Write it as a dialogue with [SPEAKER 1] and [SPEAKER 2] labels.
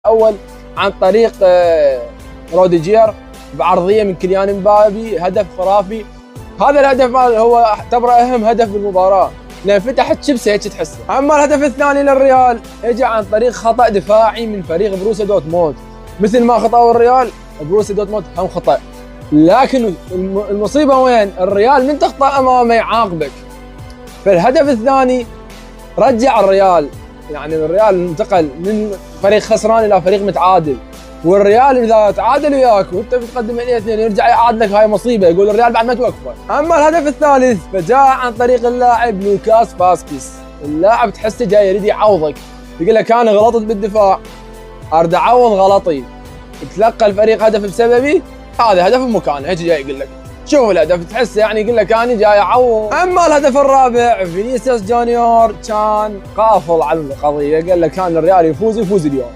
[SPEAKER 1] الاول عن طريق روديجير بعرضيه من كيليان مبابي، هدف خرافي. هذا الهدف هو اعتبره اهم هدف بالمباراه، لان فتح تشيلسي هيك تحسه. اما الهدف الثاني للريال اجى عن طريق خطا دفاعي من فريق بروسيا دورتموند، مثل ما خطأوا الريال بروسيا دورتموند هم خطأ. لكن المصيبه وين؟ الريال من تخطأ امامه يعاقبك. فالهدف الثاني رجع الريال، يعني الريال انتقل من فريق خسران الى فريق متعادل، والريال اذا تعادل وياك وانت بتقدم 2-2 يرجع يعادلك، هاي مصيبه، يقول الريال بعد ما توقفه. اما الهدف الثالث فجاء عن طريق اللاعب لوكاس فاسكيز، اللاعب تحسه جاي يريد يعوضك، يقول لك انا غلطت بالدفاع اريد اعوض غلطي، تلقى الفريق هدف بسببي، هذا هدف بمكانه، هيك جاي يقول لك. شوف الهدف تحسه يعني يقول لك انا جاي اعوض. اما الهدف الرابع فينيسيوس جونيور كان قافل على القضيه، قال لك كان الريال يفوز اليوم.